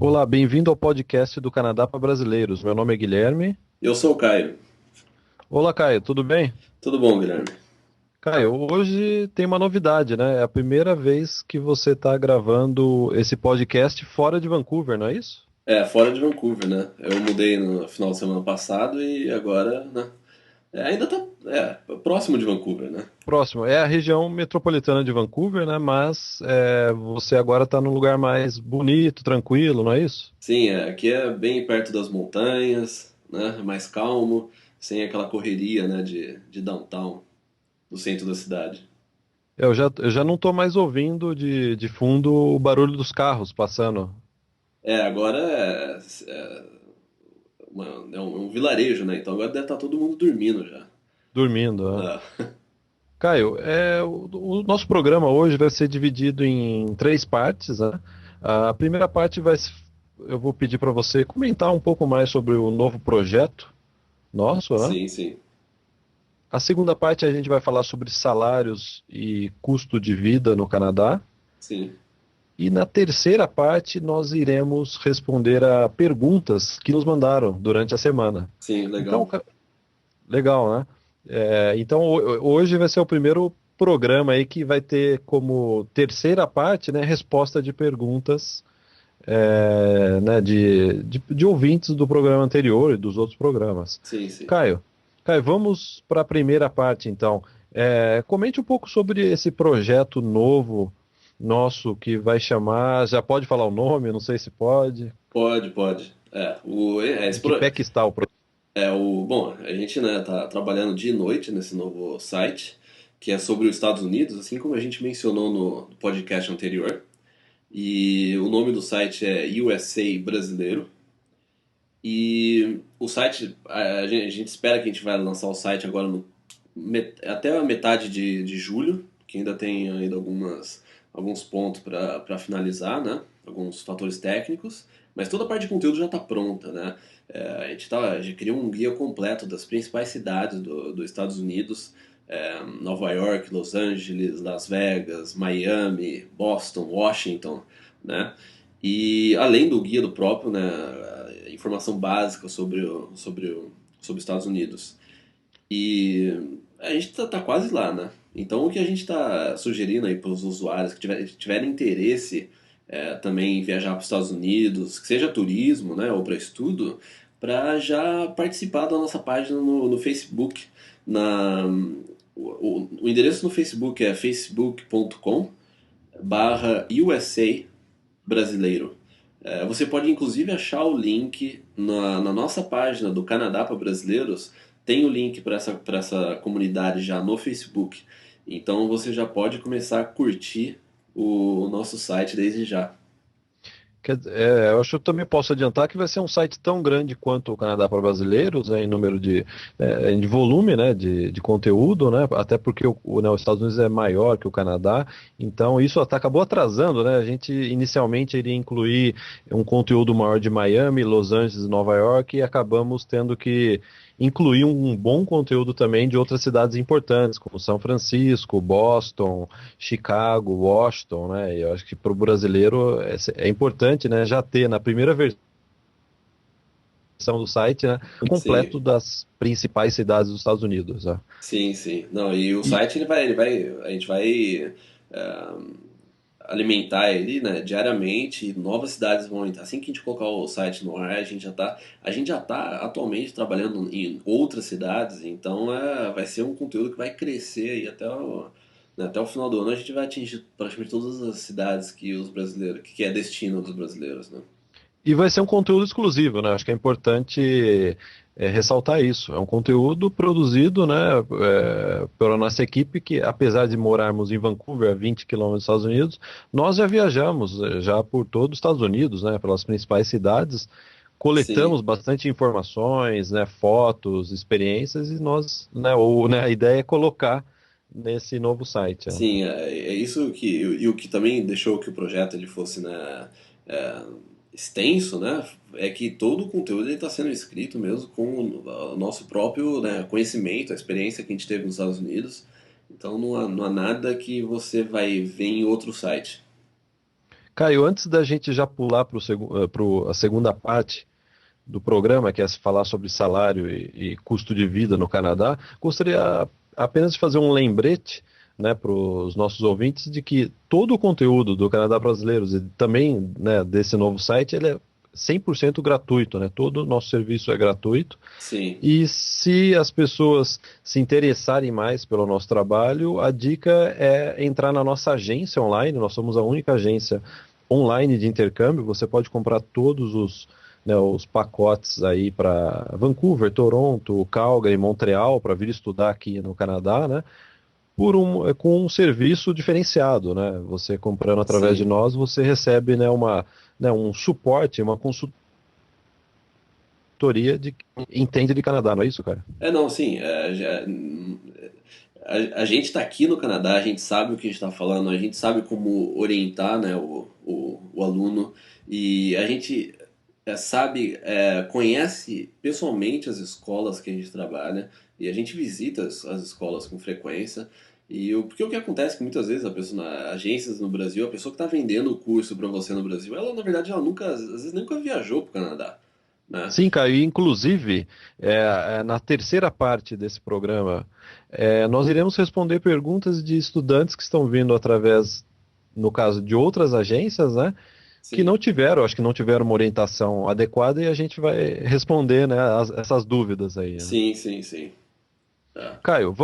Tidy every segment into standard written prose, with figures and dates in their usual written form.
Olá, bem-vindo ao podcast do Canadá para Brasileiros. Meu nome é Guilherme. Eu sou o Caio. Olá, Caio, tudo bem? Tudo bom, Guilherme? Caio, hoje tem uma novidade, né? É a primeira vez que você está gravando esse podcast fora de Vancouver, não é isso? É, fora de Vancouver, né? Eu mudei no final de semana passado e agora, né? Ainda tá, próximo de Vancouver, né? Próximo, é a região metropolitana de Vancouver, né? Mas você agora está num lugar mais bonito, tranquilo, não é isso? Sim, aqui é bem perto das montanhas, né? Mais calmo, sem aquela correria, né? De downtown, do centro da cidade. Eu já não estou mais ouvindo de fundo o barulho dos carros passando, Agora é um vilarejo, né? Então agora deve estar todo mundo dormindo já. dormindo, né? Ah, Caio, o nosso programa hoje vai ser dividido em três partes, né? A primeira parte eu vou pedir para você comentar um pouco mais sobre o novo projeto nosso, né? sim, sim, A segunda parte a gente vai falar sobre salários e custo de vida no Canadá. sim, E na terceira parte nós iremos responder a perguntas que nos mandaram durante a semana. sim, Então, legal. legal, né? Então, hoje vai ser o primeiro programa aí que vai ter como terceira parte, né, resposta de perguntas, né, de ouvintes do programa anterior e dos outros programas. Sim, sim. Caio, Caio, vamos para a primeira parte, então. Comente um pouco sobre esse projeto novo nosso que vai chamar. Já pode falar o nome? Não sei se pode. Pode, pode. Em que pé que está o projeto? bom, a gente, né, tá trabalhando dia e noite nesse novo site, que é sobre os Estados Unidos, assim como a gente mencionou no podcast anterior. E o nome do site é USA Brasileiro. E o site, a gente espera que a gente vai lançar o site agora até a metade de julho, que ainda tem ainda alguns pontos para finalizar, né? Alguns fatores técnicos, mas toda a parte de conteúdo já está pronta, né? A gente cria um guia completo das principais cidades dos Estados Unidos, Nova York, Los Angeles, Las Vegas, Miami, Boston, Washington, né? E além do guia do próprio, né, informação básica sobre os Estados Unidos. E a gente tá quase lá, né? Então o que a gente está sugerindo aí para os usuários que tiverem interesse também em viajar para os Estados Unidos, que seja turismo, né, ou para estudo, para já participar da nossa página no Facebook. Na, o endereço no Facebook é facebook.com/USA brasileiro. Você pode inclusive achar o link na nossa página do Canadá para Brasileiros. Tem o link para essa comunidade já no Facebook. Então você já pode começar a curtir o nosso site desde já. Eu acho que eu também posso adiantar que vai ser um site tão grande quanto o Canadá para Brasileiros, né, em número de volume, né, de conteúdo, né, até porque né, os Estados Unidos é maior que o Canadá, então isso até acabou atrasando, né, a gente inicialmente iria incluir um conteúdo maior de Miami, Los Angeles e Nova York e acabamos tendo que incluir um bom conteúdo também de outras cidades importantes, como São Francisco, Boston, Chicago, Washington, né? E eu acho que para o brasileiro é importante, né, já ter na primeira versão do site, né, um Sim, completo das principais cidades dos Estados Unidos, né? sim, sim. Não, e o E, site a gente vai alimentar ele, né, diariamente, e novas cidades vão entrar. Assim que a gente colocar o site no ar, a gente já tá atualmente trabalhando em outras cidades, então vai ser um conteúdo que vai crescer aí até o final do ano. A gente vai atingir praticamente todas as cidades que os brasileiros, que é destino dos brasileiros, né? e vai ser um conteúdo exclusivo, né? Acho que é importante ressaltar isso. É um conteúdo produzido, né, pela nossa equipe, que apesar de morarmos em Vancouver, a 20 quilômetros dos Estados Unidos, nós já viajamos já por todo os Estados Unidos, né, pelas principais cidades, Sim, coletamos bastante informações, né, fotos, experiências, e né, a ideia é colocar nesse novo site, né? sim, é isso e o que também deixou que o projeto ele fosse, né, é, extenso, né, é que todo o conteúdo está sendo escrito mesmo com o nosso próprio, né, conhecimento, a experiência que a gente teve nos Estados Unidos. Então não há nada que você vai ver em outro site. Caio, antes da gente já pular para a segunda parte do programa, que é falar sobre salário e custo de vida no Canadá, gostaria apenas de fazer um lembrete, né, para os nossos ouvintes de que todo o conteúdo do Canadá Brasileiros e também, né, desse novo site, ele é 100% gratuito, né? Todo o nosso serviço é gratuito. Sim, E se as pessoas se interessarem mais pelo nosso trabalho, a dica é entrar na nossa agência online. Nós somos a única agência online de intercâmbio. Você pode comprar todos os pacotes aí para Vancouver, Toronto, Calgary, Montreal, para vir estudar aqui no Canadá, né? Com um serviço diferenciado, né? Você comprando através de sim. nós, você recebe, um suporte, uma consultoria de entende de Canadá, não é isso, cara? Não, sim. A gente está aqui no Canadá, a gente sabe o que a gente está falando, a gente sabe como orientar, né, o aluno, e a gente sabe, conhece pessoalmente as escolas que a gente trabalha, e a gente visita as escolas com frequência. Porque o que acontece é que muitas vezes a pessoa, agências no Brasil, a pessoa que está vendendo o curso para você no Brasil, ela na verdade ela nunca, às vezes nunca viajou para o Canadá, né? Sim, Caio, e inclusive, na terceira parte desse programa, nós iremos responder perguntas de estudantes que estão vindo através, no caso, de outras agências, né, que não Sim, tiveram, acho que não tiveram uma orientação adequada e a gente vai responder, né, essas dúvidas aí, né. sim, sim, sim. É. Caio,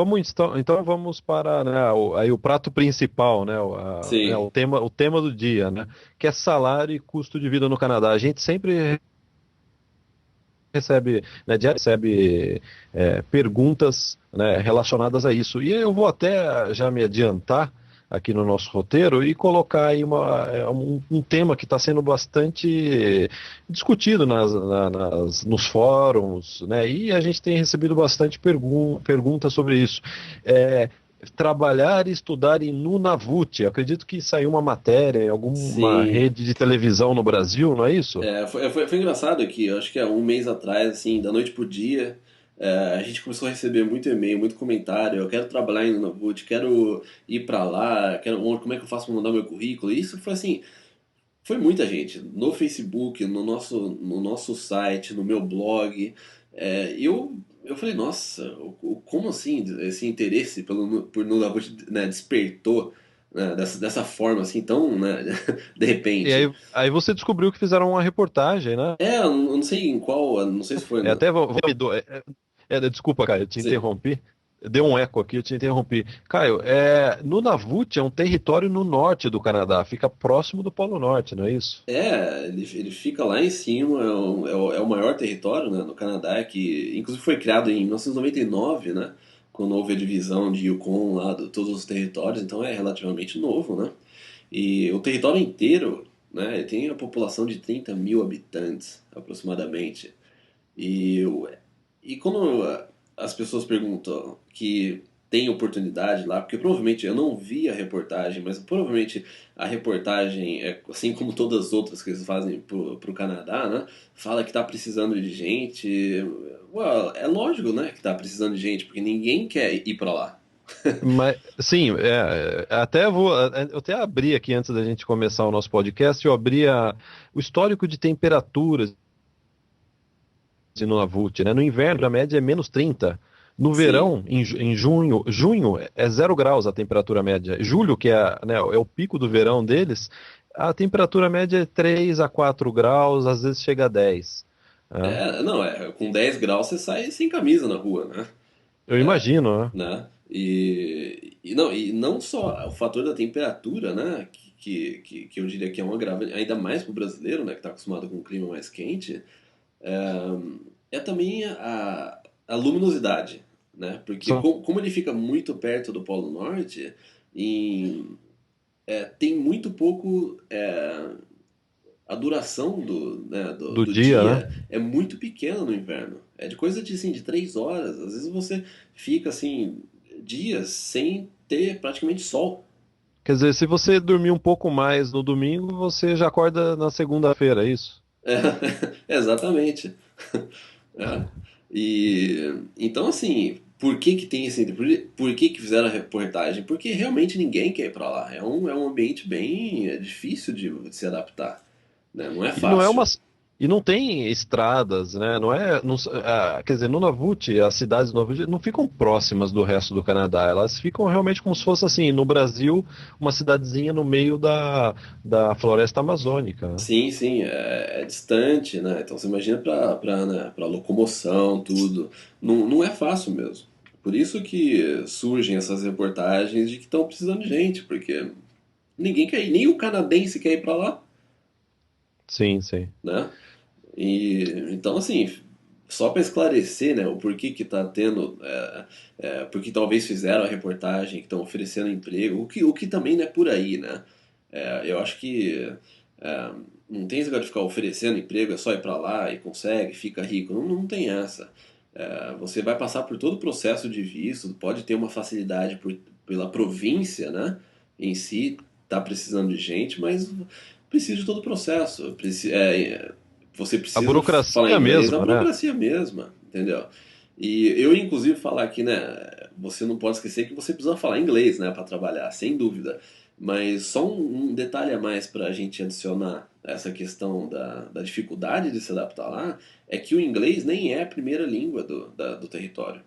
então vamos para, né, aí o prato principal, né, Sim. o tema do dia, né, que é salário e custo de vida no Canadá. A gente sempre recebe perguntas, né, relacionadas a isso. E eu vou até já me adiantar aqui no nosso roteiro e colocar aí um tema que está sendo bastante discutido nos fóruns, né? E a gente tem recebido bastante perguntas sobre isso. É, trabalhar e estudar em Nunavut. Acredito que saiu uma matéria em alguma Sim. rede de televisão no Brasil, não é isso? Foi engraçado que eu acho que há um mês atrás, assim, da noite pro dia, a gente começou a receber muito e-mail, muito comentário. Eu quero trabalhar em Nunavut, quero ir pra lá, como é que eu faço pra mandar meu currículo? E isso foi assim, foi muita gente. No Facebook, no nosso site, no meu blog. Eu falei, nossa, como assim esse interesse por Nunavut, né, despertou, né, dessa forma assim, tão, né, de E repente. aí você descobriu que fizeram uma reportagem, né? Eu não sei em qual, não sei se foi É, no. até desculpa, Caio, eu te se- interrompi. Deu um eco aqui, eu te interrompi. Caio, Nunavut é um território no norte do Canadá, fica próximo do Polo Norte, não é isso? ele fica lá em cima, é o maior território, né, no Canadá, que inclusive foi criado em 1999, né, quando houve a divisão de Yukon lá, de todos os territórios, então é relativamente novo, né? E o território inteiro, né, tem a população de 30 mil habitantes, aproximadamente. E, o- e quando as pessoas perguntam que tem oportunidade lá, porque provavelmente eu não vi a reportagem, mas provavelmente a reportagem, assim como todas as outras que eles fazem pro Canadá, né? Fala que tá precisando de gente. É lógico, né, que tá precisando de gente, porque ninguém quer ir pra lá. Mas, sim, eu até abri aqui antes da gente começar o nosso podcast, eu abri o histórico de temperaturas de Nunavut, né? No inverno, a média é -30. No Sim. verão, em junho é 0 graus a temperatura média. Julho, que é o pico do verão deles, a temperatura média é 3 a 4 graus, às vezes chega a 10. Né? Não, com 10 graus você sai sem camisa na rua, né? Eu imagino, né? Né? E não só o fator da temperatura, né? Que eu diria que é um agravo, ainda mais para o brasileiro, né? Que está acostumado com um clima mais quente, é também a luminosidade, né? Porque Só- como ele fica muito perto do Polo Norte, em, tem muito pouco. A duração do do dia, né? dia é muito pequena no inverno. É de coisa de, assim, de 3 horas. Às vezes você fica assim dias sem ter praticamente sol. Quer dizer, se você dormir um pouco mais no domingo, você já acorda na segunda-feira, é isso? É, exatamente. É. Então, assim, por que que tem esse, por que que fizeram a reportagem? Porque realmente ninguém quer ir para lá. É um ambiente bem difícil de se adaptar, né? Não é E não é uma. fácil. E não tem estradas, né? Não é. Não, quer dizer, no Nunavut, as cidades do Nunavut não ficam próximas do resto do Canadá. Elas ficam realmente como se fosse assim, no Brasil, uma cidadezinha no meio da floresta amazônica, né? Sim, sim, é distante, né? Então você imagina para locomoção, tudo. Não é fácil mesmo. Por isso que surgem essas reportagens de que estão precisando de gente, porque ninguém quer ir, nem o canadense quer ir para lá, Sim, sim. né? E então assim, só para esclarecer, né, o porquê que está tendo, porque talvez fizeram a reportagem, que estão oferecendo emprego, o que também não é por aí, né? Eu acho que é, não tem esse negócio de ficar oferecendo emprego, é só ir para lá e consegue, fica rico. Não tem essa. Você vai passar por todo o processo de visto, pode ter uma facilidade pela província, né? Em si, tá precisando de gente, mas precisa de todo o processo. Você A precisa burocracia falar é a inglês, a mesma, né? burocracia mesma, entendeu? E eu, inclusive, falar aqui, né? Você não pode esquecer que você precisa falar inglês, né, para trabalhar, sem dúvida. Mas só um detalhe a mais para a gente adicionar essa questão da dificuldade de se adaptar lá é que o inglês nem é a primeira língua do território.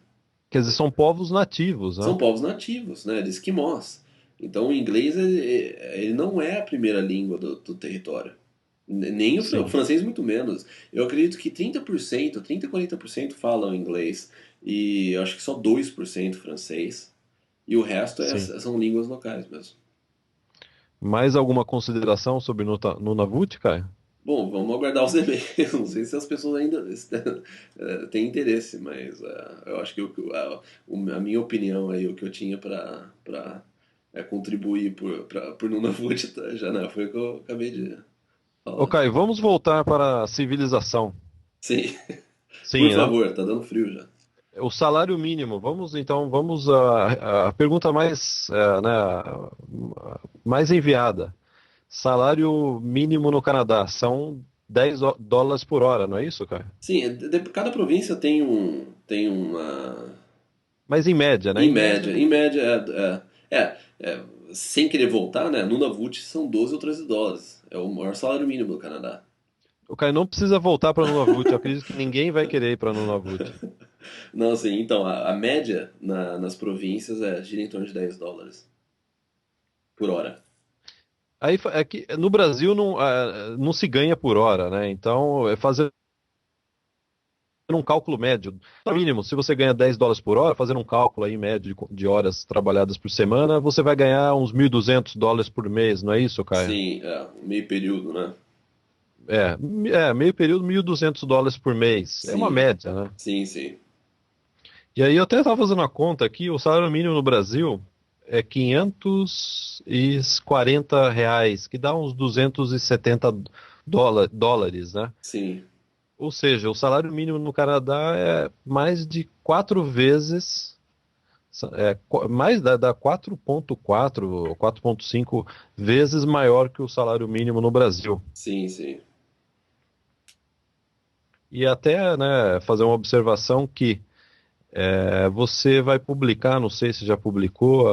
Quer dizer, são povos nativos, né? São povos nativos, né, de esquimós. Então o inglês ele não é a primeira língua do território. Nem o Sim, francês, muito menos. Eu acredito que 30%, 30, 40% falam inglês e eu acho que só 2% francês. E o resto sim. são línguas locais mesmo. Mais alguma consideração sobre Nunavut, Caio? Bom, vamos aguardar os e-mails. Não sei se as pessoas ainda têm interesse, mas eu acho que a minha opinião aí, o que eu tinha para contribuir por Nunavut já não foi o que eu acabei de Ô, falar. Caio, vamos voltar para a civilização. Sim, por Sim, né? favor, tá dando frio já. O salário mínimo. Vamos então, vamos a pergunta mais, mais enviada. Salário mínimo no Canadá são 10 dólares por hora, não é isso, Caio? Sim, cada província tem uma. Mas em média, né? Em média, Em média, sem querer voltar, né? Nunavut são 12 ou 13 dólares. É o maior salário mínimo do Canadá. o Caio não precisa voltar para Nunavut. Eu acredito que ninguém vai querer ir para Nunavut. Não, assim, então, a média nas províncias gira em torno de 10 dólares por hora. Aí é que no Brasil não, não se ganha por hora, né? Então, fazendo um cálculo médio, no mínimo, se você ganha 10 dólares por hora, fazendo um cálculo aí médio de horas trabalhadas por semana, você vai ganhar uns 1.200 dólares por mês, não é isso, Caio? Sim, meio período, né? Meio período, 1.200 dólares por mês. É uma Sim, média, né? sim, sim. E aí eu até estava fazendo a conta aqui, o salário mínimo no Brasil é 540 reais, que dá uns 270 dólares, né? Sim, Ou seja, o salário mínimo no Canadá é mais de quatro vezes, mais dá 4,4 ou 4,5 vezes maior que o salário mínimo no Brasil. sim, sim. E até, né, fazer uma observação que você vai publicar, não sei se já publicou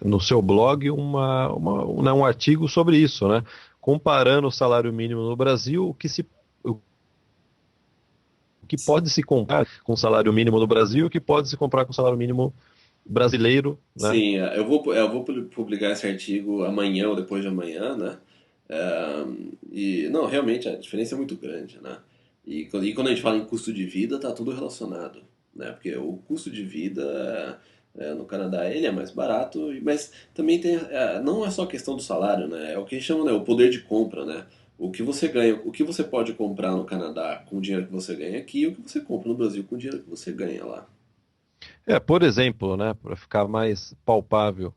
no seu blog, um artigo sobre isso, né? Comparando o salário mínimo no Brasil, o que pode se comprar com o salário mínimo no Brasil, o que pode se comprar com o salário mínimo brasileiro, né? Sim, eu vou publicar esse artigo amanhã ou depois de amanhã, né? É, não, realmente a diferença é muito grande, né? E quando a gente fala em custo de vida, tá tudo relacionado, né? Porque o custo de vida no Canadá ele é mais barato, mas também tem, não é só questão do salário, né? É o que eles chamam, né, o poder de compra, né? O que você ganha, o que você pode comprar no Canadá com o dinheiro que você ganha aqui e o que você compra no Brasil com o dinheiro que você ganha lá. Por exemplo, né, para ficar mais palpável,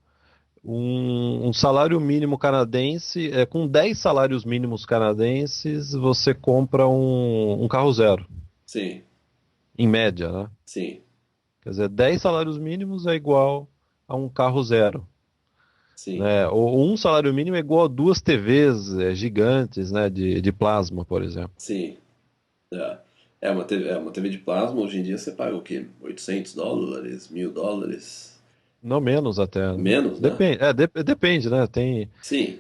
um salário mínimo canadense, com 10 salários mínimos canadenses, você compra um carro zero, Sim, em média, né? sim, Quer dizer, 10 salários mínimos é igual a um carro zero, sim. né? Ou um salário mínimo é igual a duas TVs gigantes, né, de plasma, por exemplo. Sim. É. uma TV de plasma, hoje em dia você paga o quê? $800, $1.000? Não menos até, né? Menos, né? Depende, depende, né? Tem Sim,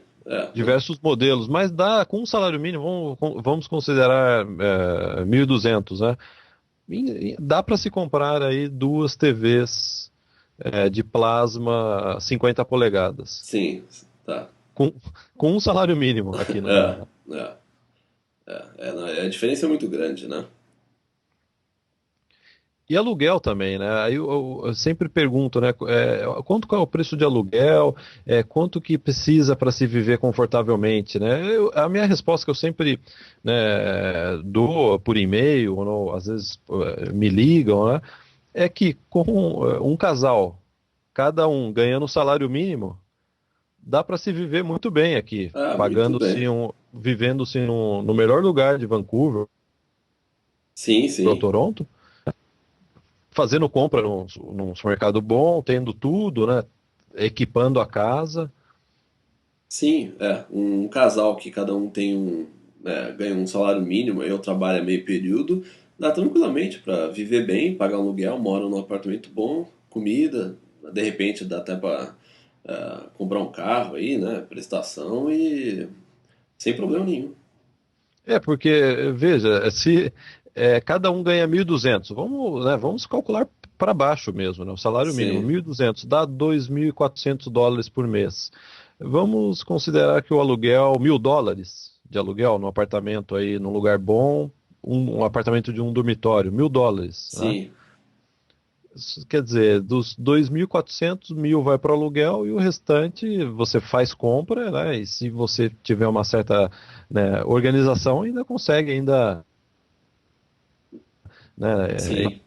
diversos modelos, mas dá com um salário mínimo, vamos considerar 1.200, né? Dá para se comprar aí duas TVs de plasma 50 polegadas, sim, tá. com, com um salário mínimo aqui no É, Canadá. é, não, a diferença é muito grande, né? E aluguel também, né? Aí eu sempre pergunto, né? Qual é o preço de aluguel? Quanto que precisa para se viver confortavelmente, né? A minha resposta que eu sempre, né, dou por e-mail, ou às vezes me ligam, né? É que com um casal, cada um ganhando o salário mínimo, dá para se viver muito bem aqui, Ah, muito bem. vivendo-se no melhor lugar de Vancouver Sim, ou sim. Toronto, fazendo compra num supermercado bom, tendo tudo, né? Equipando a casa. Sim, um casal que cada um ganha um salário mínimo, eu trabalho a meio período, dá tranquilamente para viver bem, pagar um aluguel, mora num apartamento bom, comida, de repente dá até para comprar um carro aí, né, prestação e sem problema nenhum. Porque, veja, se cada um ganha 1.200, vamos calcular para baixo mesmo, né? O salário mínimo, Sim, 1.200 dá $2.400 por mês. Vamos considerar que o aluguel, $1.000 de aluguel no apartamento aí, num lugar bom, um apartamento de um dormitório, $1.000, né? sim, Isso quer dizer, dos 2.400, 1.000 vai para o aluguel e o restante você faz compra, né? E se você tiver uma certa, né, organização, ainda consegue ainda, né? sim.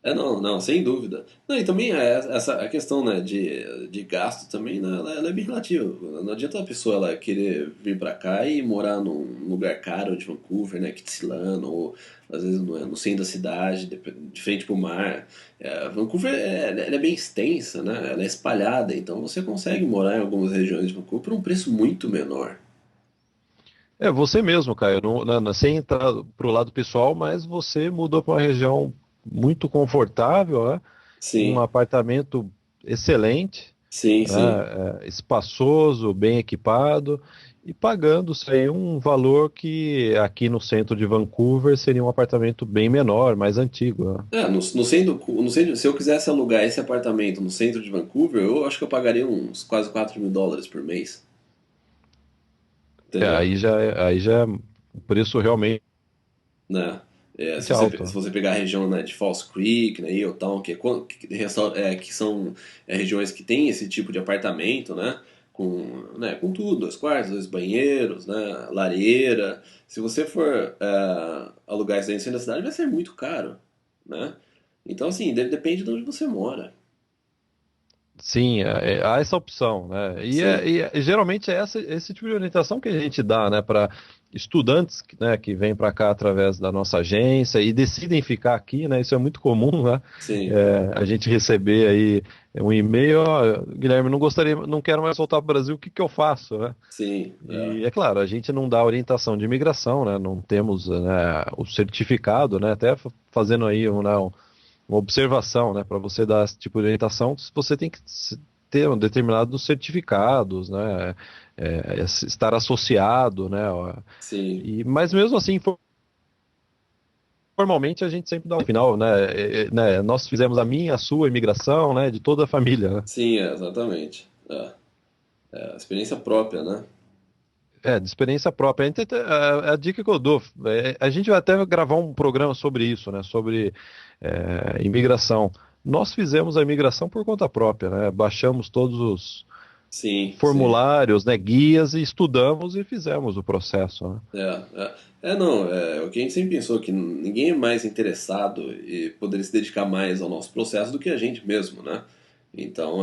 Não, não, sem dúvida. Não, e também essa a questão, né, de gasto também, né, ela é bem relativa. Não adianta a pessoa ela querer vir pra cá e morar num lugar caro de Vancouver, né, Kitsilano, ou às vezes no centro da cidade, de frente pro mar. Vancouver ela é bem extensa, né, ela é espalhada, então você consegue morar em algumas regiões de Vancouver por um preço muito menor. Você mesmo, Caio, sem entrar pro lado pessoal, mas você mudou para uma região muito confortável, né? Um Sim, apartamento excelente, sim, sim. né? Espaçoso, bem equipado e pagando isso aí um valor que aqui no centro de Vancouver seria um apartamento bem menor, mais antigo, né? Se eu quisesse alugar esse apartamento no centro de Vancouver, eu acho que eu pagaria uns quase $4.000 por mês. Entendeu? Aí já é um preço realmente Né? Se alto. você pegar a região, né, de False Creek, né, Yaletown, que são regiões que tem esse tipo de apartamento, com tudo, 2 quartos, 2 banheiros, né, lareira. Se você for alugar isso aí no centro da cidade, vai ser muito caro, né? Então, assim, depende de onde você mora. Sim, há essa opção, né? Sim, Geralmente é esse tipo de orientação que a gente dá, né, para estudantes, né, que vêm para cá através da nossa agência e decidem ficar aqui, né? Isso é muito comum, né? sim, A gente receber aí um e-mail, ó, Guilherme, não quero mais voltar para o Brasil, o que que eu faço, né? sim, E é claro, a gente não dá orientação de imigração, né? Não temos, né, o certificado, né? Até fazendo aí uma observação, né? Para você dar esse tipo de orientação, você tem que ter um determinados certificados, né? Estar associado, né? sim. Mas mesmo assim, formalmente a gente sempre dá um final, né? Né? Nós fizemos a minha, a sua imigração, né? De toda a família, né? Sim, exatamente. Experiência própria, né? De experiência própria. A dica que eu dou, a gente vai até gravar um programa sobre isso, né? Sobre imigração. Nós fizemos a imigração por conta própria, né? Baixamos todos os Sim, sim. formulários, né? Guias e estudamos e fizemos o processo, né? Não, o que a gente sempre pensou que ninguém é mais interessado e poderia se dedicar mais ao nosso processo do que a gente mesmo, né? Então,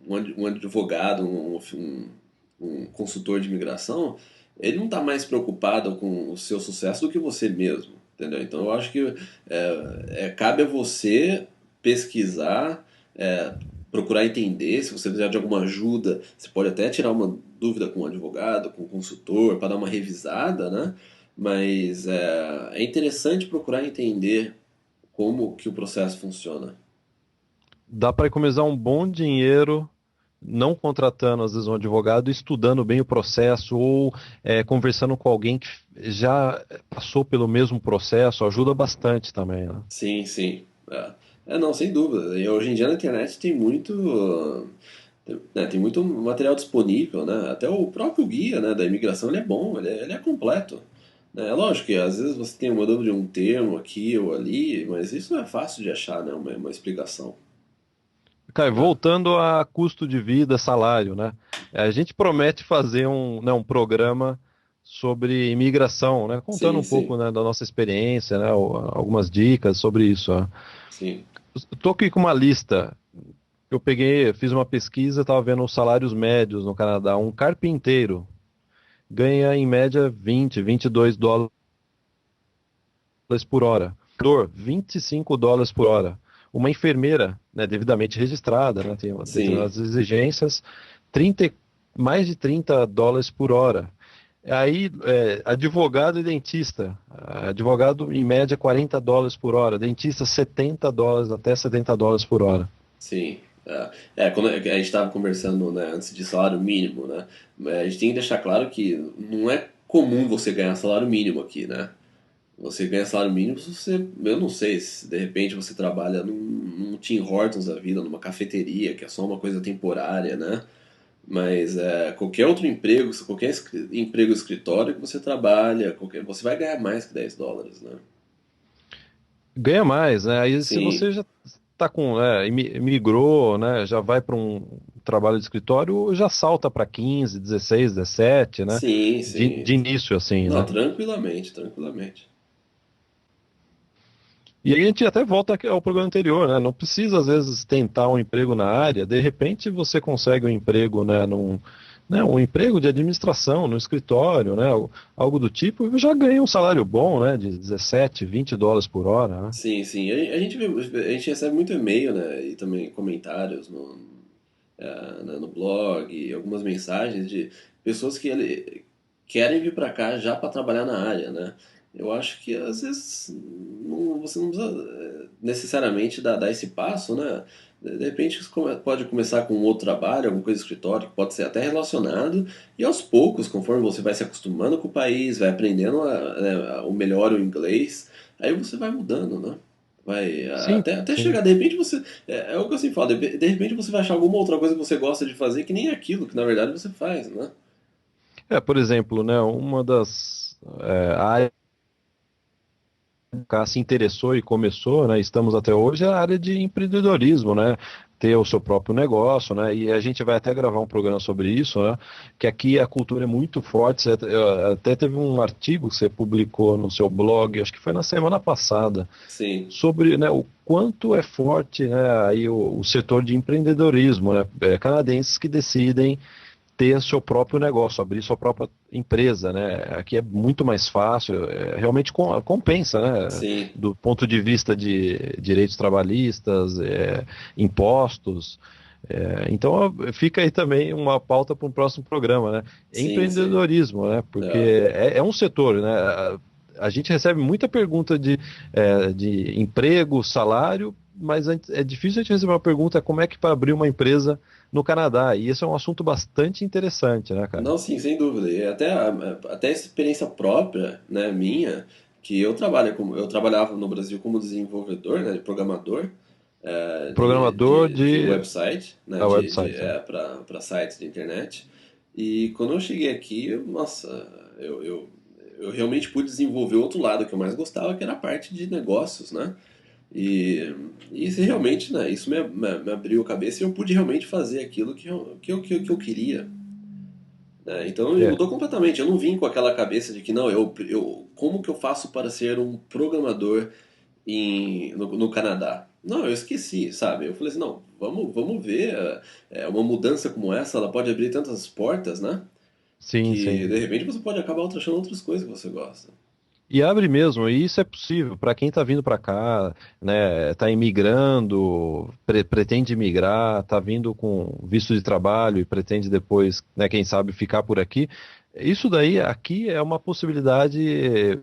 um advogado, um consultor de imigração, ele não está mais preocupado com o seu sucesso do que você mesmo, entendeu? Então, eu acho que cabe a você pesquisar, é, procurar entender. Se você precisar de alguma ajuda, você pode até tirar uma dúvida com um advogado, com um consultor, para dar uma revisada, né? Mas é interessante procurar entender como que o processo funciona. Dá para economizar um bom dinheiro não contratando, às vezes, um advogado, estudando bem o processo ou conversando com alguém que já passou pelo mesmo processo, ajuda bastante também, né? Sim, sim. Não, sem dúvida. E hoje em dia na internet tem muito, tem muito material disponível, né? Até o próprio guia, né, da imigração, ele é bom, ele é completo. Né? É lógico que às vezes você tem uma dúvida de um termo aqui ou ali, mas isso não é fácil de achar, né? Uma explicação. Cara, Né? voltando a custo de vida, salário, né? A gente promete fazer um programa sobre imigração, né? Contando Sim, um pouco, sim, né, da nossa experiência, né? Algumas dicas sobre isso, né? sim, Eu tô aqui com uma lista. Eu peguei, fiz uma pesquisa, estava vendo os salários médios no Canadá. Um carpinteiro ganha em média 22 dólares por hora. US$ 25 por hora. Uma enfermeira, né, devidamente registrada, né, tem sim, determinadas exigências, 30, mais de US$ 30 por hora. Aí, advogado e dentista. Advogado, em média, US$ 40 por hora. Dentista, US$ 70, até US$ 70 por hora. sim. Quando a gente estava conversando, né, antes de salário mínimo, né? A gente tem que deixar claro que não é comum você ganhar salário mínimo aqui, né? Você ganha salário mínimo se você, eu não sei, se de repente você trabalha num Tim Hortons da vida, numa cafeteria, que é só uma coisa temporária, né? Mas qualquer outro emprego, qualquer emprego escritório que você trabalha, você vai ganhar mais que US$ 10, né? Ganha mais, né? Aí se Sim, você já está com, migrou, né? Já vai para um trabalho de escritório, já salta para 15, 16, 17, né? sim, De sim. início, assim, Não, né? tranquilamente, tranquilamente. E aí a gente até volta ao programa anterior, né? Não precisa, às vezes, tentar um emprego na área, de repente você consegue um emprego, um emprego de administração no escritório, né? Algo do tipo, e já ganha um salário bom, né? De 17, US$ 20 por hora, né? Sim, sim. A gente recebe muito e-mail, né? E também comentários no blog, e algumas mensagens de pessoas que querem vir para cá já para trabalhar na área, né? Eu acho que às vezes você não precisa necessariamente dar esse passo, né? De repente você pode começar com um outro trabalho, alguma coisa de escritório, que pode ser até relacionado, e aos poucos, conforme você vai se acostumando com o país, vai aprendendo o melhor o inglês, aí você vai mudando, né? Vai Sim, até sim. chegar, de repente você. É o que eu sempre falo, de repente você vai achar alguma outra coisa que você gosta de fazer que nem aquilo que na verdade você faz, né? Por exemplo, né? Uma das áreas cá se interessou e começou, né? Estamos até hoje é a área de empreendedorismo, né? Ter o seu próprio negócio, né? E a gente vai até gravar um programa sobre isso, né? Que aqui a cultura é muito forte. Até teve um artigo que você publicou no seu blog, acho que foi na semana passada, Sim, sobre, né, o quanto é forte, né, aí o setor de empreendedorismo, né? Canadenses que decidem ter seu próprio negócio, abrir sua própria empresa, né? Aqui é muito mais fácil, realmente compensa, né? sim, Do ponto de vista de direitos trabalhistas, impostos. Então fica aí também uma pauta para um próximo programa, né? sim, sim. Empreendedorismo, né? Porque É. é um setor, né? A gente recebe muita pergunta de emprego, salário, mas é difícil a gente receber uma pergunta como é que para abrir uma empresa no Canadá. E esse é um assunto bastante interessante, né, cara? Não, sim, sem dúvida. E até essa experiência própria, né, minha, que eu trabalhava no Brasil como desenvolvedor, né, programador, Programador de de website, né, website, né? para sites de internet. E quando eu cheguei aqui, nossa, eu realmente pude desenvolver o outro lado que eu mais gostava, que era a parte de negócios, né? E, e isso realmente, né, isso me abriu a cabeça e eu pude realmente fazer aquilo que eu queria. Né? Então É, mudou completamente. Eu não vim com aquela cabeça de que não, como que eu faço para ser um programador no Canadá? Não, eu esqueci, sabe? Eu falei assim, não, vamos ver. Uma mudança como essa, ela pode abrir tantas portas, né? sim, Que sim. de repente você pode acabar achando outras coisas que você gosta. E abre mesmo, e isso é possível para quem está vindo para cá, né? Está imigrando, pretende imigrar, está vindo com visto de trabalho e pretende depois, né? Quem sabe ficar por aqui. Isso daí aqui é uma possibilidade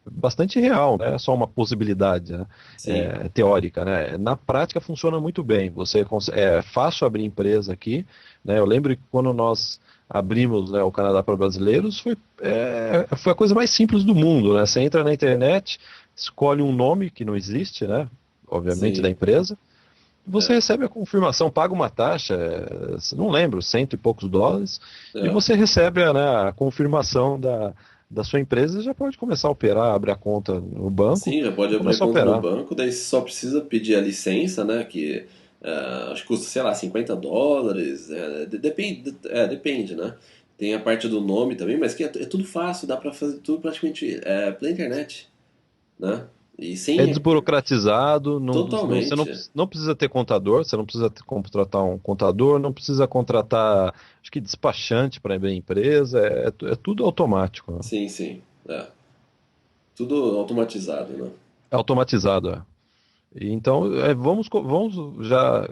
bastante real, não é só uma possibilidade, né? Sim, Teórica, né? Na prática funciona muito bem. É fácil abrir empresa aqui, né? Eu lembro que quando nós abrimos, né, o Canadá para brasileiros foi a coisa mais simples do mundo, né? Você entra na internet, escolhe um nome que não existe, né? Obviamente da sim. empresa. Você É, recebe a confirmação, paga uma taxa, não lembro, cento e poucos dólares, e é. você recebe, né, a confirmação da sua empresa e já pode começar a operar, abrir a conta no banco Sim, já pode e abrir a começar a conta no operar. banco, daí você só precisa pedir a licença, né? Que acho que custa, sei lá, US$ 50. Depende, né? Tem a parte do nome também, mas que é tudo fácil, dá pra fazer tudo praticamente pela internet, né? E É sem. desburocratizado, você Totalmente. não precisa ter contador, você não precisa contratar um contador, não precisa contratar, acho que despachante para abrir a empresa, é tudo automático, né? Sim, sim. É. Tudo automatizado, né? É automatizado, é. E então, vamos já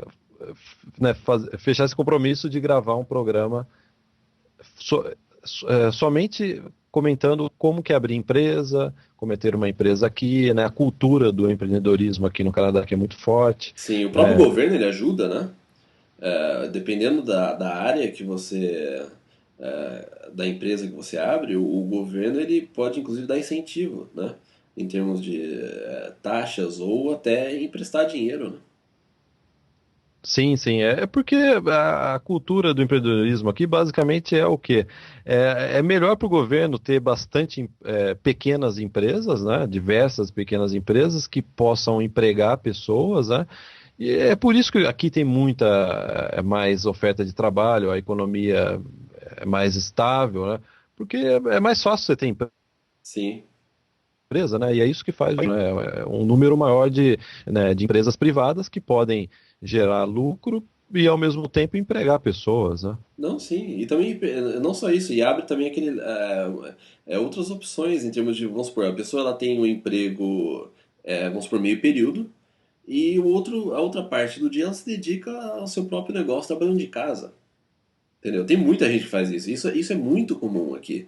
né, fechar esse compromisso de gravar um programa so- somente comentando como que é abrir empresa, como é ter uma empresa aqui, né, a cultura do empreendedorismo aqui no Canadá que é muito forte, Sim, o próprio né? governo ele ajuda, né? Dependendo da área que você. Da empresa que você abre, o governo ele pode inclusive dar incentivo, né? Em termos de taxas ou até emprestar dinheiro, né? Sim, sim, é porque a cultura do empreendedorismo aqui basicamente é o quê? É melhor para o governo ter bastante pequenas empresas, né? Diversas pequenas empresas que possam empregar pessoas, né? E é por isso que aqui tem muita mais oferta de trabalho, a economia é mais estável, né? Porque é mais fácil você ter Sim. empresa, né? E é isso que faz, né, um número maior né, de empresas privadas que podem gerar lucro e ao mesmo tempo empregar pessoas, né? Não, sim. E também, não só isso, e abre também outras opções em termos de, vamos supor, a pessoa ela tem um emprego, vamos supor, meio período, e a outra parte do dia ela se dedica ao seu próprio negócio trabalhando de casa. Entendeu? Tem muita gente que faz isso. Isso é muito comum aqui.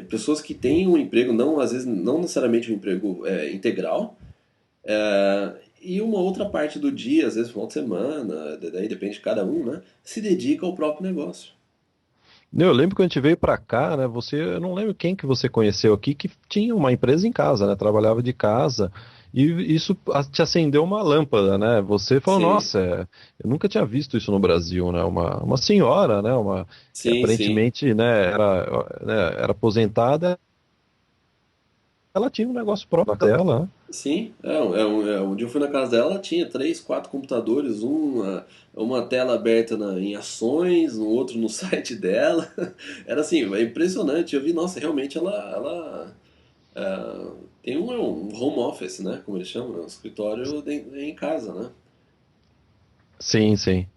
Pessoas que têm um emprego, não, às vezes não necessariamente um emprego integral, e uma outra parte do dia, às vezes final de semana, daí depende de cada um, né? Se dedica ao próprio negócio. Eu lembro que a gente veio para cá, né? Eu não lembro quem que você conheceu aqui que tinha uma empresa em casa, né? Trabalhava de casa e isso te acendeu uma lâmpada, né? Você falou, Sim, nossa, eu nunca tinha visto isso no Brasil, né? Uma senhora, né? Uma que sim, sim. aparentemente, era aposentada, ela tinha um negócio próprio dela, né? Sim, um dia eu fui na casa dela, ela tinha três, quatro computadores, uma tela aberta em ações, um outro no site dela. Era assim, é impressionante. Eu vi, nossa, realmente ela tem um home office, né? Como eles chamam, um escritório em casa, né? Sim, sim.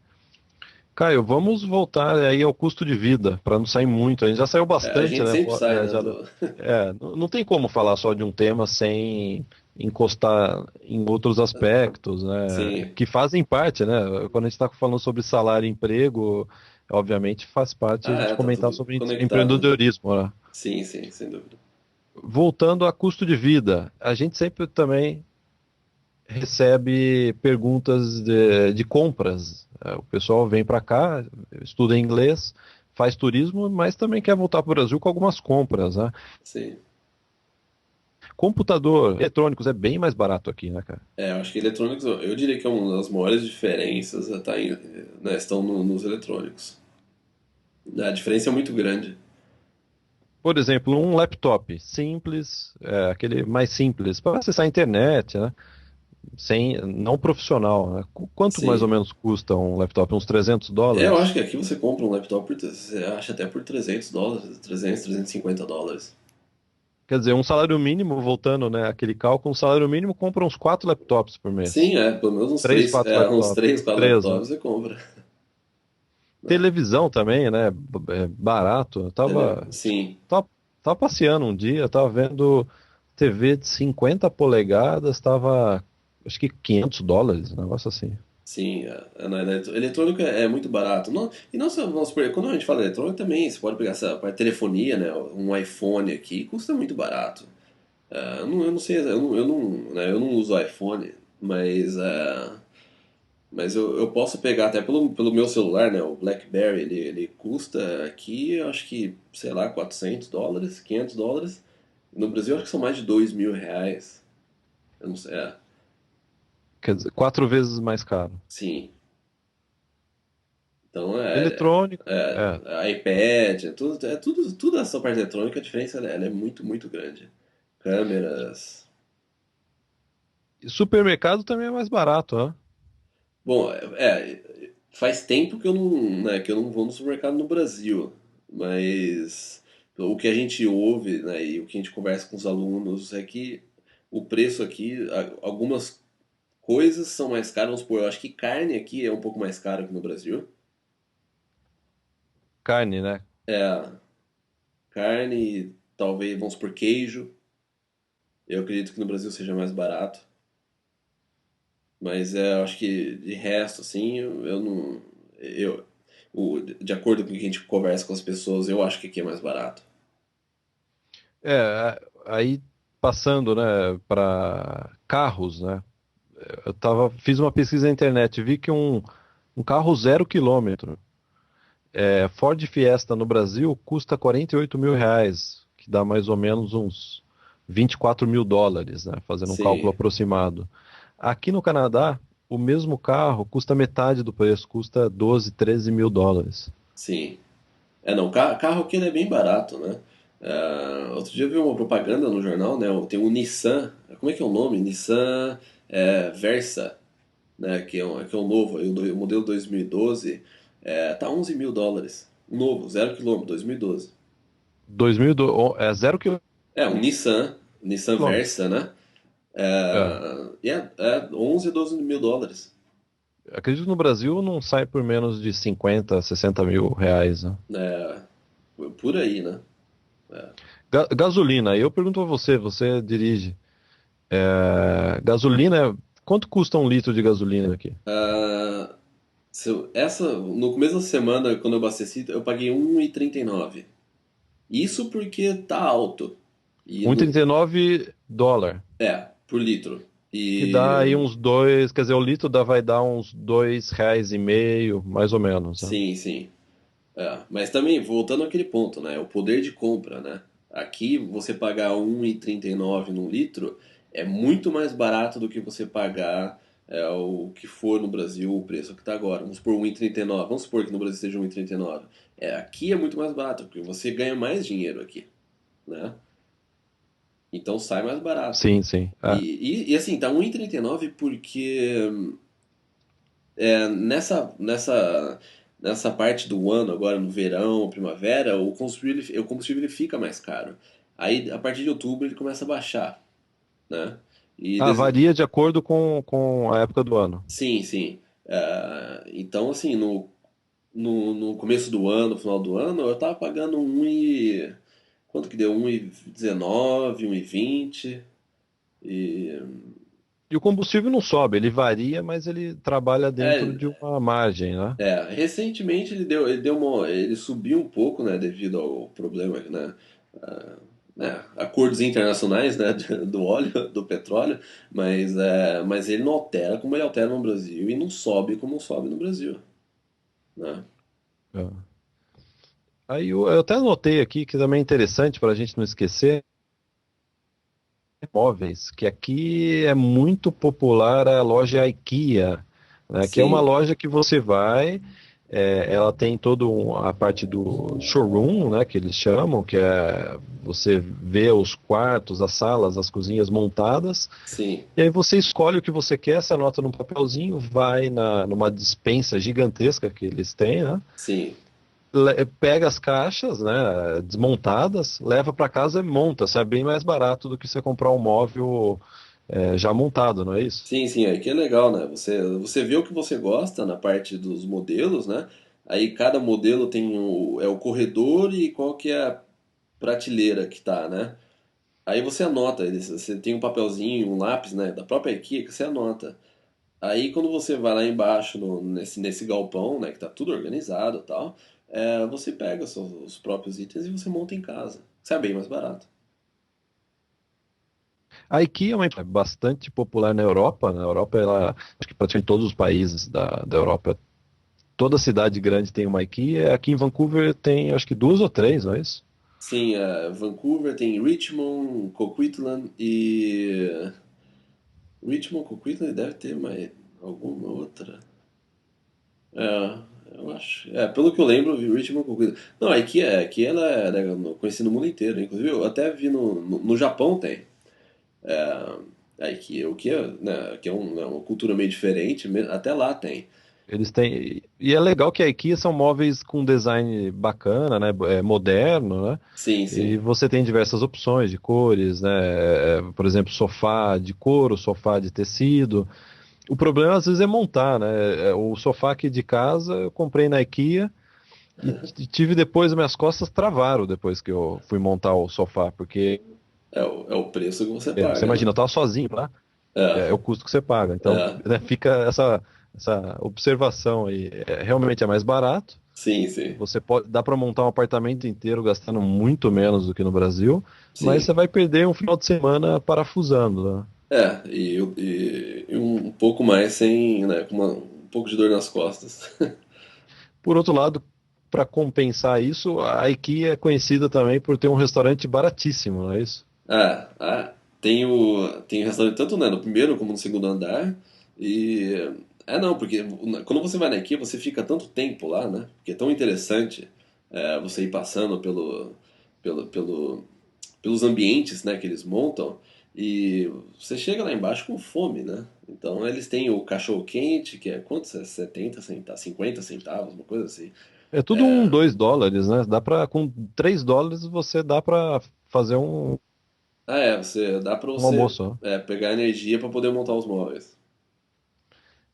Caio, vamos voltar aí ao custo de vida, para não sair muito. A gente já saiu A bastante, gente né? sempre sai, né? Não tem como falar só de um tema sem encostar em outros aspectos, né? Sim, Que fazem parte, né? Quando a gente está falando sobre salário e emprego, obviamente faz parte a gente tá comentar tudo sobre conectado. empreendedorismo, né? Sim, sim, sem dúvida. Voltando a custo de vida, a gente sempre também recebe perguntas de compras. O pessoal vem para cá, estuda inglês, faz turismo, mas também quer voltar para o Brasil com algumas compras, né? Sim. Computador, eletrônicos é bem mais barato aqui, né, cara? Eu acho que eletrônicos, eu diria que é uma das maiores diferenças né, estão nos eletrônicos. A diferença é muito grande. Por exemplo, um laptop simples, aquele mais simples, para acessar a internet, né? Não profissional, né? Quanto mais ou Sim. menos custa um laptop? Uns 300 Eu acho dólares? que aqui você compra um laptop você acha até por US$ 300, 350 US$ 350. Quer dizer, um salário mínimo, voltando, né, aquele cálculo, um salário mínimo compra uns 4 laptops por mês. Sim, pelo menos Três, quatro uns laptops. 3 4 Três, né? laptops você compra. Né? Televisão também, né? Barato. Sim. Tava passeando um dia, tava vendo TV de 50 polegadas, tava acho que US$ 500, um negócio assim. Sim, eletrônico é muito barato. Não, e não só, vamos supor, quando a gente fala eletrônico também, você pode pegar essa parte de telefonia, né? Um iPhone aqui custa muito barato. Eu não sei, eu não uso iPhone, mas eu posso pegar até pelo meu celular, né? O BlackBerry, ele custa aqui, eu acho que, sei lá, US$ 400, US$ 500. No Brasil, eu acho que são mais de R$ 2.000. Eu não sei, Quer dizer, 4 vezes mais caro. sim. Então Eletrônico, é. iPad, tudo essa parte eletrônica, a diferença ela é muito, muito grande. Câmeras. E supermercado também é mais barato, ó. Bom, faz tempo que eu não vou no supermercado no Brasil, mas o que a gente ouve, né, e o que a gente conversa com os alunos é que o preço aqui, algumas coisas são mais caras, vamos supor, eu acho que carne aqui é um pouco mais caro que no Brasil. Carne, né? É, carne, talvez, vamos supor, queijo. Eu acredito que no Brasil seja mais barato. Mas eu acho que de resto, assim, eu não. Eu, de acordo com o que a gente conversa com as pessoas, eu acho que aqui é mais barato. Aí passando, né, para carros, né? Fiz uma pesquisa na internet, vi que um carro 0 km, Ford Fiesta no Brasil custa R$ 48.000, que dá mais ou menos uns US$ 24.000, né? Fazendo um cálculo Sim, aproximado. Aqui no Canadá, o mesmo carro custa metade do preço, custa 12, 13 mil dólares. sim. Não, carro aqui ele é bem barato, né? Outro dia eu vi uma propaganda no jornal, né? Tem um Nissan, como é que é o nome? Nissan Versa, né? Que é um novo, aí, o modelo 2012, tá US$ 11.000. Um novo, 0 km, 2012. 0 km. Um Nissan Versa, né? É 11, US$ 12.000. Acredito que no Brasil não sai por menos de 50, R$ 60.000, né? É, por aí, né? É. Gasolina, eu pergunto a você, você dirige. Gasolina, quanto custa um litro de gasolina aqui? Ah, no começo da semana, quando eu abasteci, eu paguei 1,39. Isso porque tá alto. E no, 1,39 dólar, por litro. que dá E aí uns dois, quer dizer, o litro vai dar uns R$ 2,5, mais ou menos, né? sim, sim. Mas também, voltando àquele ponto, né? O poder de compra, né? Aqui, você pagar 1,39 num litro é muito mais barato do que você pagar o que for no Brasil, o preço que está agora. Vamos supor 1,39. Vamos supor que no Brasil seja 1,39. Aqui é muito mais barato, porque você ganha mais dinheiro aqui, né? Então sai mais barato. Sim, sim. E assim, tá 1,39 porque nessa parte do ano, agora no verão, primavera, o combustível ele fica mais caro. Aí, a partir de outubro, ele começa a baixar, né? E Varia de acordo com a época do ano. sim, sim. Então, assim, no começo do ano, no final do ano, eu tava pagando quanto que deu? 1,19, 1,20. E, E o combustível não sobe, ele varia, mas ele trabalha dentro é, de uma margem, né? recentemente ele subiu um pouco, né, devido ao problema, né, acordos internacionais, né, do óleo, do petróleo, mas ele não altera como ele altera no Brasil e não sobe como sobe no Brasil, né? É. Aí eu até anotei aqui que também é interessante para a gente não esquecer, móveis, que aqui é muito popular a loja IKEA, né, que é uma Sim, loja que você vai, ela tem toda a parte do showroom, né, que eles chamam, que é você vê os quartos, as salas, as cozinhas montadas, sim, e aí você escolhe o que você quer, você anota num papelzinho, vai numa despensa gigantesca que eles têm, né? sim. Pega as caixas, né, desmontadas, leva para casa e monta. Sai bem mais barato do que você comprar um móvel já montado, não é isso? Sim, sim, aí que é legal, né? Você vê o que você gosta na parte dos modelos, né? Aí cada modelo tem o corredor e qual que é a prateleira que tá, né? Aí você anota, você tem um papelzinho, um lápis, né, da própria IKEA que você anota. Aí quando você vai lá embaixo nesse galpão, né, que tá tudo organizado e tal, você pega os próprios itens e você monta em casa. Isso é bem mais barato. A IKEA é uma empresa bastante popular na Europa. Na Europa, ela, acho que praticamente todos os países da Europa, toda cidade grande tem uma IKEA. Aqui em Vancouver tem, acho que duas ou três, não é isso? Sim, Vancouver tem Richmond, Coquitlam e... Richmond, Coquitlam deve ter mais alguma outra. É, eu acho. Pelo que eu lembro, Richmond Coquitlam. Não, aqui ela é, né, conhecida no mundo inteiro. Inclusive, eu até vi no Japão tem. O que é, né, que é né, uma cultura meio diferente, até lá tem. Eles têm. E é legal que a IKEA são móveis com design bacana, né? Moderno, né? Sim, E sim. você tem diversas opções de cores, né? Por exemplo, sofá de couro, sofá de tecido. O problema às vezes é montar, né? O sofá aqui de casa eu comprei na IKEA e tive depois, minhas costas travaram depois que eu fui montar o sofá, porque É o preço que você você paga, né? imagina, eu tava sozinho lá, É, é o custo que você paga. Então, é. né, fica essa observação aí. Realmente é mais barato. Sim, sim. Você pode, dá para montar um apartamento inteiro gastando muito menos do que no Brasil, mas Sim. você vai perder um final de semana parafusando, né? E um pouco mais sem, né, com um pouco de dor nas costas. Por outro lado, para compensar isso, a IKEA é conhecida também por ter um restaurante baratíssimo, não é isso? Tem restaurante tanto, né, no primeiro como no segundo andar. E. Não, porque quando você vai na IKEA, você fica tanto tempo lá, né? Porque é tão interessante você ir passando pelo, pelo, pelos ambientes, né, que eles montam. E você chega lá embaixo com fome, né? Então eles têm o cachorro quente, que é quanto? 70 centavos, 50 centavos, uma coisa assim. É tudo $2, né? Dá para com $3 você dá para fazer Dá pra um você almoço, né? pegar energia pra poder montar os móveis.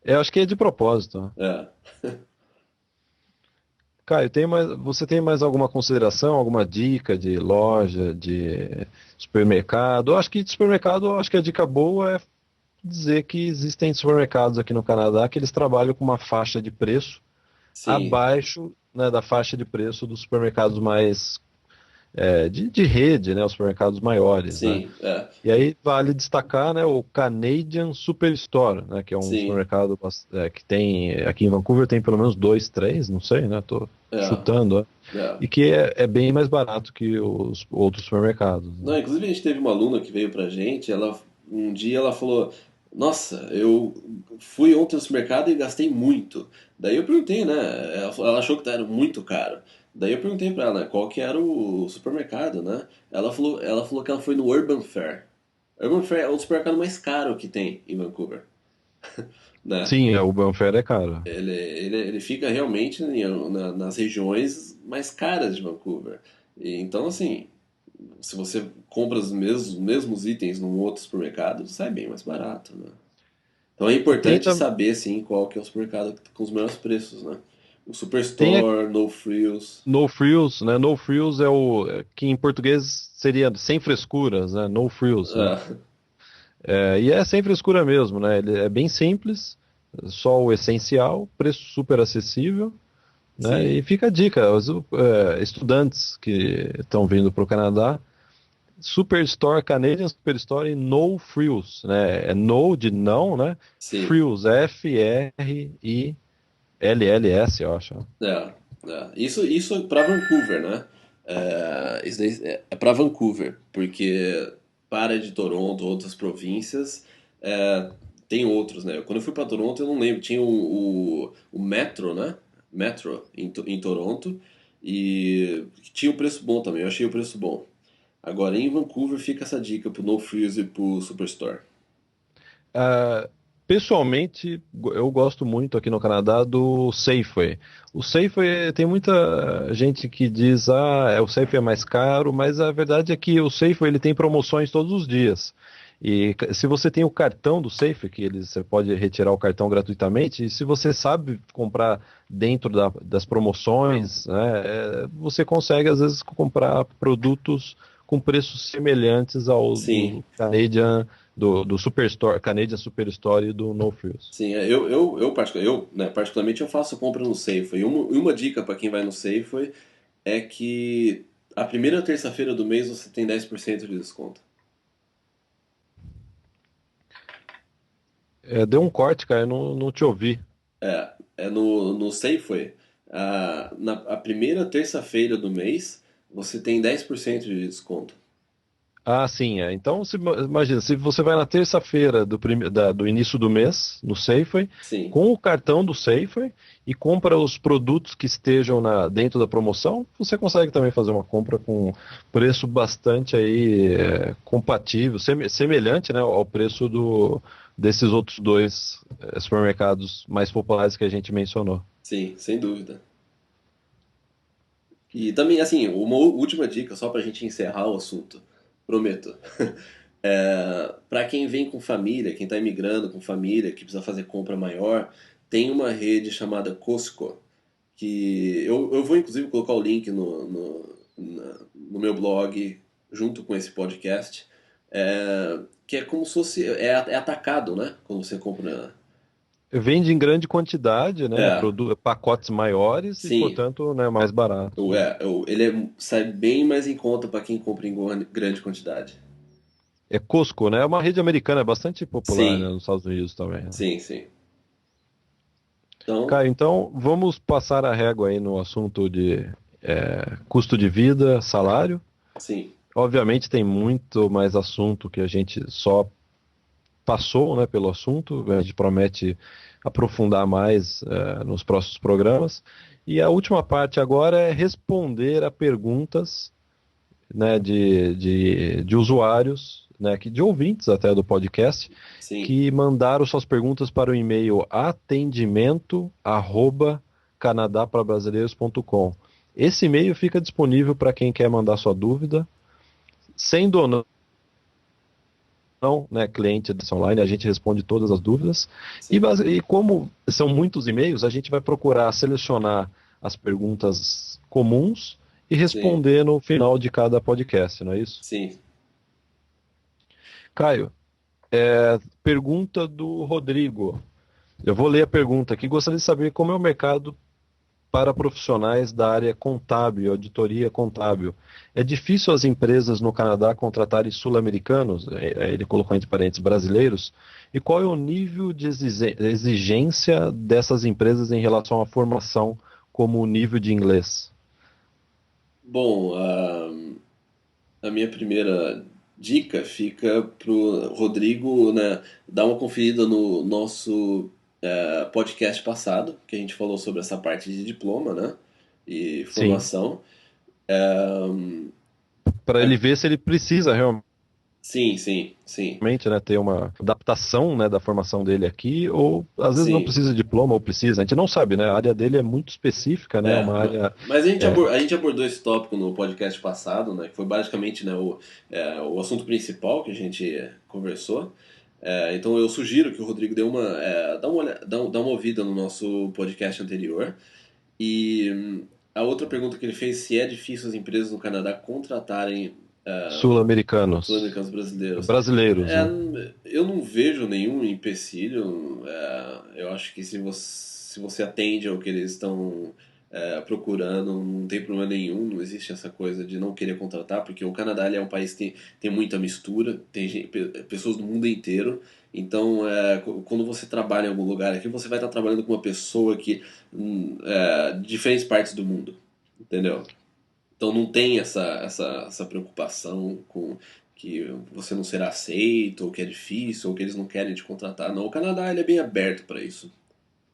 Eu acho que é de propósito, né? É. Caio, você tem mais alguma consideração, alguma dica de loja, de supermercado? Eu acho que de supermercado, eu acho que a dica boa é dizer que existem supermercados aqui no Canadá que eles trabalham com uma faixa de preço Sim, abaixo, né, da faixa de preço dos supermercados mais de rede, né, os supermercados maiores, né? sim, E aí vale destacar, né, o Canadian Superstore, né, que é um sim, supermercado que tem aqui em Vancouver tem pelo menos dois, três, não sei, né? Tô é, chutando, né? é. E que é bem mais barato que os outros supermercados, né? Não, inclusive a gente teve uma aluna que veio pra gente, um dia ela falou, nossa, eu fui ontem no supermercado e gastei muito. Daí eu perguntei, né? Ela achou que era muito caro. Daí eu perguntei pra ela, né, qual que era o supermercado, né? Ela falou que ela foi no Urban Fair. Urban Fair é o supermercado mais caro que tem em Vancouver, né? Sim, o Banfer é caro. Ele fica realmente nas regiões mais caras de Vancouver. Então, assim, se você compra os mesmos itens num outro supermercado, sai bem mais barato, né? Então é E tem, importante saber, assim, qual que é o supermercado com os melhores preços, né? O tem a Superstore, No Frills. No Frills, né? No Frills que em português seria sem frescuras, né? No Frills, né? Ah, E é sem frescura mesmo, né? Ele é bem simples, só o essencial, preço super acessível, né? sim, E fica a dica, os estudantes que estão vindo para o Canadá, Superstore, Canadian Superstore e No Frills, né? É no de não, né? sim. Frills, Frills, eu acho. Isso para Vancouver, né? Isso daí é para Vancouver, porque para de Toronto, outras províncias, é, tem outros, né? Quando eu fui para Toronto, eu não lembro, tinha o Metro, né? Metro em Toronto, e tinha o preço bom também, eu achei o preço bom. Agora em Vancouver fica essa dica pro No Frills e pro Superstore. Ah, pessoalmente, eu gosto muito aqui no Canadá do Safeway. O Safeway tem muita gente que diz, o Safeway é mais caro, mas a verdade é que o Safeway ele tem promoções todos os dias. E se você tem o cartão do Safeway, você pode retirar o cartão gratuitamente, e se você sabe comprar dentro das promoções, né, você consegue às vezes comprar produtos com preços semelhantes ao Sim, do Canadian do Superstore, Canadian Superstore e do No Frills. Sim, né, particularmente eu faço compra no Safeway. Uma dica para quem vai no Safeway é que a primeira terça-feira do mês você tem 10% de desconto. Deu um corte, cara, eu não te ouvi. É no Safeway. A primeira terça-feira do mês você tem 10% de desconto. Ah, sim, é. Então, imagina, se você vai na terça-feira do início do mês, no Safeway, Sim, com o cartão do Safeway e compra os produtos que estejam dentro da promoção, você consegue também fazer uma compra com preço bastante aí compatível, semelhante, né, ao preço desses outros dois supermercados mais populares que a gente mencionou. sim, sem dúvida. E também, assim, uma última dica só pra gente encerrar o assunto. Prometo. Para quem vem com família, quem está imigrando com família, que precisa fazer compra maior, tem uma rede chamada Costco, que eu vou inclusive colocar o link no meu blog junto com esse podcast, que é como se fosse, é atacado, né? Quando você compra. Vende em grande quantidade, né, É, pacotes maiores e, sim, portanto, né, mais baratos, né? sai bem mais em conta para quem compra em grande quantidade. É Costco, né? É uma rede americana bastante popular, né, Sim, nos Estados Unidos também, né? sim, sim. Então, Cara, então vamos passar a régua aí no assunto de custo de vida, salário. sim, Obviamente tem muito mais assunto que a gente só passou, né, pelo assunto. A gente promete aprofundar mais nos próximos programas. E a última parte agora é responder a perguntas, né, de usuários, né, de ouvintes até do podcast, sim. que mandaram suas perguntas para o e-mail atendimento@canadaprabrasileiros.com. Esse e-mail fica disponível para quem quer mandar sua dúvida, sendo ou não, né, cliente dessa online, a gente responde todas as dúvidas. Sim, E como são muitos e-mails, a gente vai procurar selecionar as perguntas comuns e sim, responder no final de cada podcast, não é isso? sim. Caio, pergunta do Rodrigo. Eu vou ler a pergunta aqui. Gostaria de saber como é o mercado para profissionais da área contábil, auditoria contábil. É difícil as empresas no Canadá contratarem sul-americanos, ele colocou entre parênteses brasileiros, e qual é o nível de exigência dessas empresas em relação à formação, como o nível de inglês? Bom, a minha primeira dica fica pro Rodrigo, né, dar uma conferida no nosso podcast passado, que a gente falou sobre essa parte de diploma, né, e Sim, formação. para A- ele ver se ele precisa realmente, Sim, sim, sim, né, ter uma adaptação, né, da formação dele aqui, ou às vezes não sim. precisa de diploma, ou precisa, a gente não sabe, né? A área dele é muito específica, né? Uma área. Mas a gente abordou esse tópico no podcast passado, né, que foi basicamente, né, o assunto principal que a gente conversou. Então eu sugiro que o Rodrigo dá uma ouvida no nosso podcast anterior. E a outra pergunta que ele fez, se é difícil as empresas no Canadá contratarem Sul-americanos, sul-americanos brasileiros. brasileiros, É, né? eu não vejo nenhum empecilho. Eu acho que se você atende ao que eles estão procurando, não tem problema nenhum. Não existe essa coisa de não querer contratar, porque o Canadá ele é um país que tem muita mistura, tem pessoas do mundo inteiro. Então, quando você trabalha em algum lugar aqui, você vai estar trabalhando com uma pessoa de diferentes partes do mundo, entendeu? Então não tem essa preocupação com que você não será aceito, ou que é difícil, ou que eles não querem te contratar. Não, o Canadá ele é bem aberto para isso,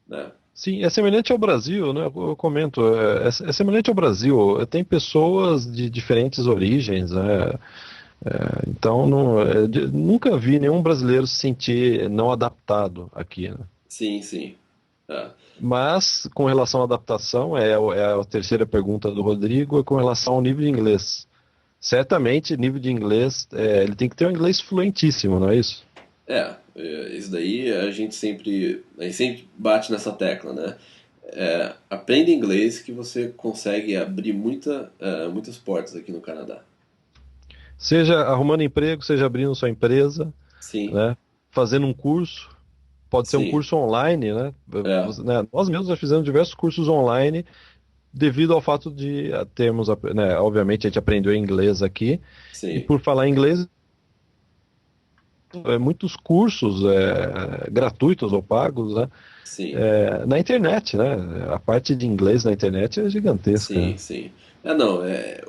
né? Sim, é semelhante ao Brasil, né? Eu comento, é semelhante ao Brasil. Tem pessoas de diferentes origens, né? Então, nunca vi nenhum brasileiro se sentir não adaptado aqui, né? Sim, sim. É. Mas, com relação à adaptação, é a terceira pergunta do Rodrigo, é com relação ao nível de inglês. Certamente, nível de inglês, ele tem que ter um inglês fluentíssimo, não é isso? Isso daí a gente sempre bate nessa tecla, né? Aprenda inglês que você consegue abrir muitas portas aqui no Canadá. Seja arrumando emprego, seja abrindo sua empresa, sim, né? Fazendo um curso, pode ser um sim, curso online, né? é, Né, nós mesmos já fizemos diversos cursos online devido ao fato de termos, né, obviamente a gente aprendeu inglês aqui, e sim, por falar inglês, muitos cursos gratuitos ou pagos, né, sim, na internet, né? A parte de inglês na internet é gigantesca. sim, sim. Não,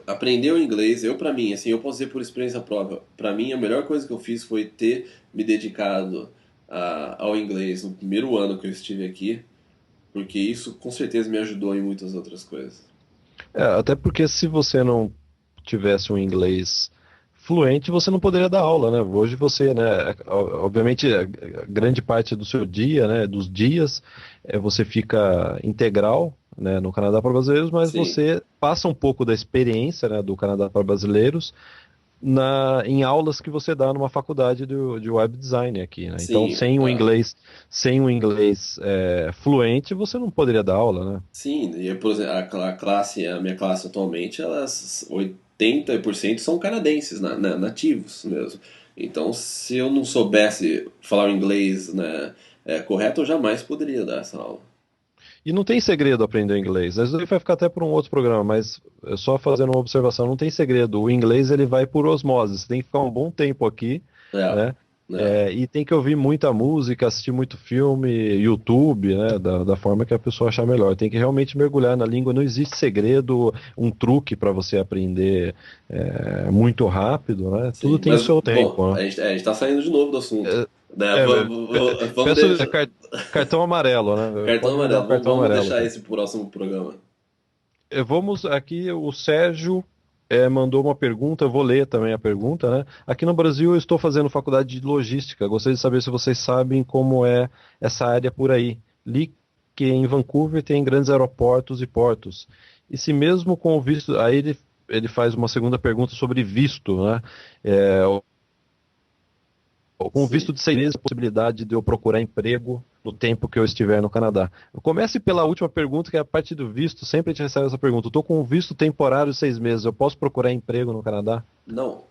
aprender o inglês, eu pra mim, assim, eu posso dizer por experiência própria, pra mim a melhor coisa que eu fiz foi ter me dedicado ao inglês no primeiro ano que eu estive aqui, porque isso com certeza me ajudou em muitas outras coisas. Até porque se você não tivesse um inglês fluente, você não poderia dar aula, né? Hoje você, né, obviamente, a grande parte do seu dia, né, dos dias, você fica integral, né, no Canadá para brasileiros, mas Sim, você passa um pouco da experiência, né, do Canadá para brasileiros em aulas que você dá numa faculdade de web design aqui, né? Então, sim, sem o inglês fluente, você não poderia dar aula, né? sim, e por exemplo, a minha classe atualmente, elas 80% são canadenses, nativos mesmo. Então, se eu não soubesse falar o inglês, né, correto, eu jamais poderia dar essa aula. E não tem segredo aprender inglês. Isso aí vai ficar até para um outro programa, mas só fazendo uma observação, não tem segredo. O inglês ele vai por osmose. Você tem que ficar um bom tempo aqui, É, né? é. E tem que ouvir muita música, assistir muito filme, YouTube, né? Da forma que a pessoa achar melhor. Tem que realmente mergulhar na língua. Não existe segredo, um truque para você aprender muito rápido, né? Tudo Sim, tem o mas, seu bom, tempo, né? a gente tá saindo de novo do assunto. Né? Vamos Peço deixar. cartão amarelo, né? Cartão Pode me dar o amarelo, cartão vamos amarelo deixar aqui. esse pro próximo programa. Vamos aqui, o Sérgio mandou uma pergunta, eu vou ler também a pergunta, né? Aqui no Brasil eu estou fazendo faculdade de logística. Gostaria de saber se vocês sabem como é essa área por aí. Li que em Vancouver tem grandes aeroportos e portos. E se mesmo com o visto, aí ele faz uma segunda pergunta sobre visto, né? É, com Sim. visto de 6 meses, a possibilidade de eu procurar emprego no tempo que eu estiver no Canadá. Comece pela última pergunta, que é a parte do visto. Sempre a gente recebe essa pergunta. Estou com um visto temporário de 6 meses. Eu posso procurar emprego no Canadá? Não.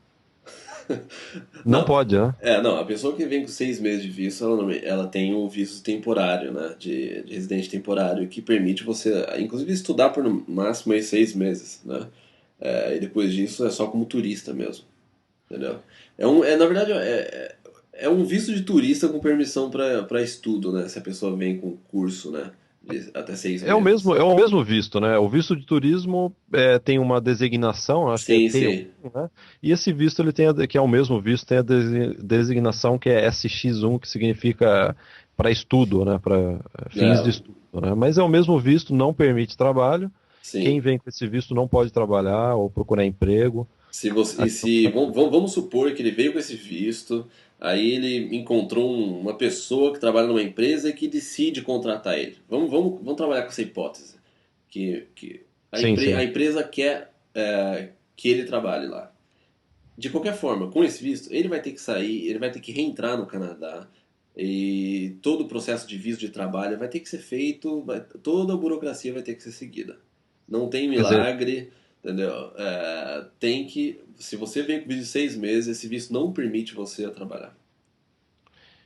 Não Não. pode, né? Não, a pessoa que vem com 6 meses de visto, ela tem o visto temporário, né? De residente temporário, que permite você, inclusive, estudar por no máximo aí 6 meses, né? E depois disso é só como turista mesmo, entendeu? Na verdade, é um visto de turista com permissão para estudo, né? Se a pessoa vem com curso, né? De até seis É o mesmo, meses. é o mesmo visto, né? O visto de turismo tem uma designação, acho que é Sim, T1, sim. né? E esse visto ele tem que é o mesmo visto, tem a designação que é SX1, que significa para estudo, né? Para fins de É, estudo, né? Mas é o mesmo visto, não permite trabalho. Quem sim. vem com esse visto não pode trabalhar ou procurar emprego. Se você, e Aqui no se Canadá. vamos supor que ele veio com esse visto, aí ele encontrou uma pessoa que trabalha numa empresa e que decide contratar ele. Vamos trabalhar com essa hipótese, que Sim, a sim. empresa quer que ele trabalhe lá. De qualquer forma, com esse visto, ele vai ter que sair, ele vai ter que reentrar no Canadá e todo o processo de visto de trabalho vai ter que ser feito, toda a burocracia vai ter que ser seguida. Não tem Quer dizer, milagre, entendeu? Tem que, se você vem com visto de 6 meses, esse visto não permite você trabalhar.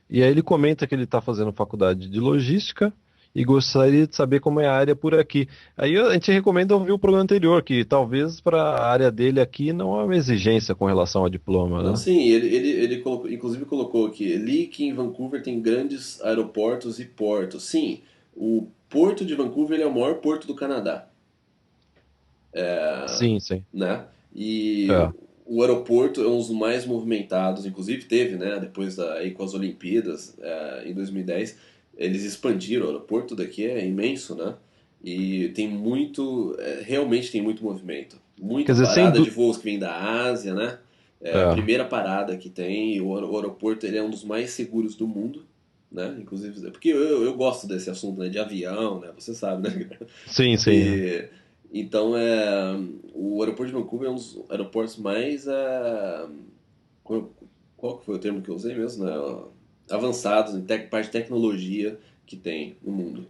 e aí ele comenta que ele está fazendo faculdade de logística e gostaria de saber como é a área por aqui. Aí a gente recomenda ouvir o programa anterior, que talvez para a área dele aqui não há uma exigência com relação ao diploma, Não, né? sim, ele colocou, inclusive colocou aqui, li que em Vancouver tem grandes aeroportos e portos. Sim, o Porto de Vancouver ele é o maior porto do Canadá. Sim, sim. Né? E É. o aeroporto é um dos mais movimentados, inclusive teve, né, depois aí com as Olimpíadas, em 2010, eles expandiram, o aeroporto daqui é imenso, né? E tem muito, realmente tem muito movimento. Quer Muita dizer, sem parada de dúvida. voos que vem da Ásia, né? É a primeira parada que tem, o aeroporto ele é um dos mais seguros do mundo, né? Inclusive, porque eu gosto desse assunto, né, de avião, né? Você sabe, né? Sim, sim. E, então, o aeroporto de Vancouver é um dos aeroportos mais. Qual, qual que foi o termo que eu usei mesmo? Né? Avançados em parte de tecnologia que tem no mundo.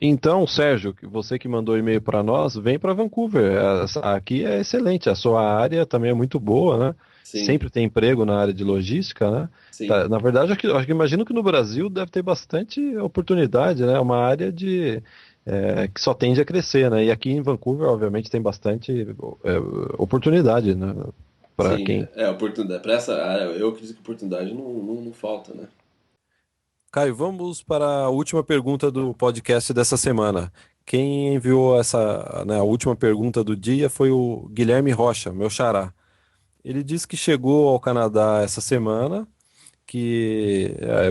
Então, Sérgio, você que mandou e-mail para nós, vem para Vancouver. Aqui é excelente, a sua área também é muito boa, né? Sim, sempre tem emprego na área de logística, né? sim. Tá, na verdade, acho que imagino que no Brasil deve ter bastante oportunidade, né? É uma área que só tende a crescer, né? E aqui em Vancouver, obviamente, tem bastante oportunidade, né? Para Sim, quem. oportunidade. Para essa área, eu acredito que oportunidade não falta, né? Caio, vamos para a última pergunta do podcast dessa semana. Quem enviou essa, né, a última pergunta do dia foi o Guilherme Rocha, meu xará. Ele disse que chegou ao Canadá essa semana,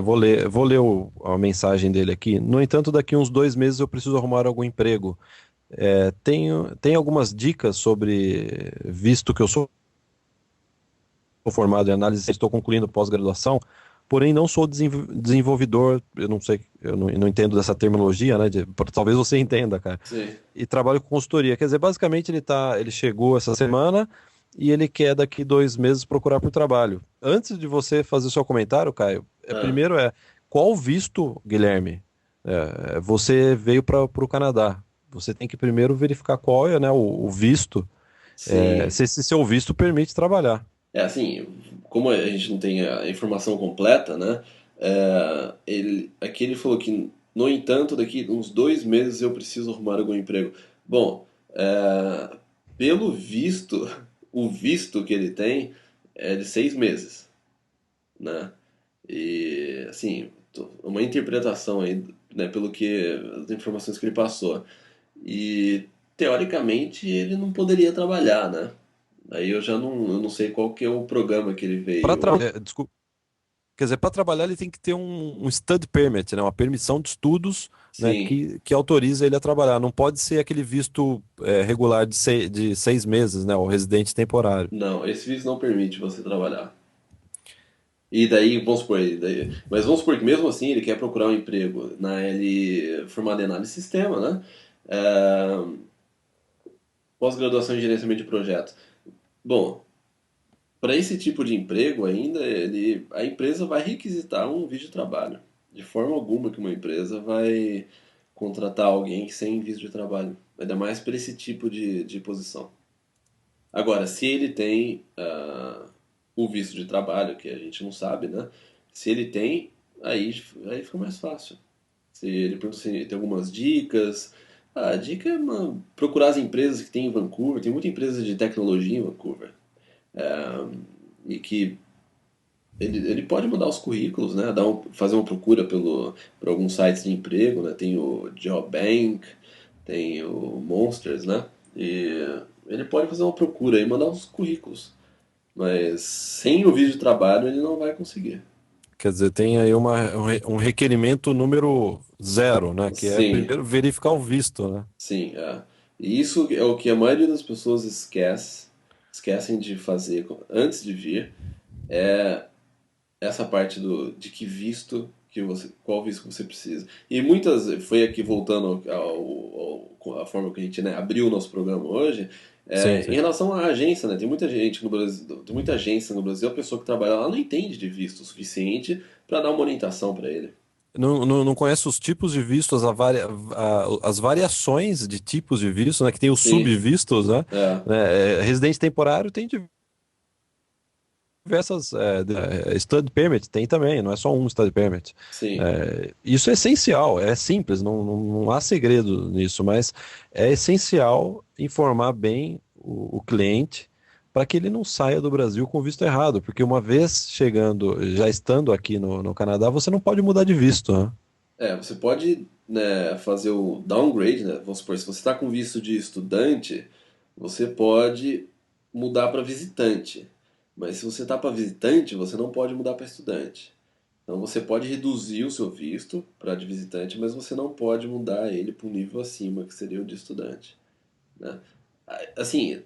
vou ler a mensagem dele aqui. No entanto, daqui uns 2 meses eu preciso arrumar algum emprego. Tem algumas dicas sobre, visto que eu sou formado em análise, estou concluindo pós-graduação, porém não sou desenvolvedor, eu não sei, eu não entendo dessa terminologia, né? Talvez você entenda, cara. Sim. E trabalho com consultoria. Quer dizer, basicamente ele chegou essa semana e ele quer daqui 2 meses procurar por trabalho. Antes de você fazer o seu comentário, Caio, Ah, primeiro qual visto, Guilherme? Você veio para o Canadá. Você tem que primeiro verificar qual é, né, o visto, sim. se esse seu visto permite trabalhar. É assim, como a gente não tem a informação completa, né? Aqui ele falou que, no entanto, daqui uns 2 meses eu preciso arrumar algum emprego. Bom, pelo visto, o visto que ele tem é de 6 meses, né? E assim, uma interpretação aí, né, pelo que as informações que ele passou. E teoricamente ele não poderia trabalhar, né? Aí eu não sei qual que é o programa que ele Para veio. trabalhar, desculpa, quer dizer, para trabalhar ele tem que ter um study permit, né, uma permissão de estudos, né, Sim, que autoriza ele a trabalhar. Não pode ser aquele visto regular de 6 meses, né, o residente temporário. não, esse visto não permite você trabalhar. E daí, vamos supor, mas vamos supor que mesmo assim ele quer procurar um emprego formado em análise de sistema, né? É, pós-graduação em gerenciamento de projetos. Bom, para esse tipo de emprego ainda, a empresa vai requisitar um visto de trabalho. De forma alguma que uma empresa vai contratar alguém sem visto de trabalho. Ainda mais para esse tipo de posição. Agora, se ele tem o visto de trabalho, que a gente não sabe, né? Se ele tem, aí fica mais fácil. Se ele pergunta se tem algumas dicas. A dica é procurar as empresas que tem em Vancouver. Tem muita empresa de tecnologia em Vancouver. E que ele pode mudar os currículos, né? Fazer uma procura por alguns sites de emprego, né? Tem o JobBank, tem o Monsters, né? E ele pode fazer uma procura e mandar os currículos. Mas sem o vídeo de trabalho ele não vai conseguir. Quer dizer, tem aí um requerimento número 0, né, que é Sim, primeiro verificar o visto, né? sim. E isso é o que a maioria das pessoas esquecem de fazer antes de vir. É essa parte de que visto que você, qual visto que você precisa. E muitas, foi aqui voltando à forma que a gente, né, abriu o nosso programa hoje, Sim, em sim. relação à agência, né, tem muita gente no Brasil, tem muita agência no Brasil, a pessoa que trabalha lá não entende de visto o suficiente para dar uma orientação para ele. Não conhece os tipos de vistos, as variações de tipos de visto, né? Que tem os Sim, subvistos, né? é, Residente temporário tem diversas. Study permit tem também, não é só um study permit. sim. Isso é essencial, é simples, não há segredo nisso, mas é essencial informar bem o cliente para que ele não saia do Brasil com visto errado, porque uma vez chegando, já estando aqui no Canadá, você não pode mudar de visto, né? Você pode, né, fazer o downgrade, né? Vamos supor, se você está com visto de estudante, você pode mudar para visitante. Mas se você está para visitante, você não pode mudar para estudante. Então você pode reduzir o seu visto para de visitante, mas você não pode mudar ele para um nível acima, que seria o de estudante, né? Assim,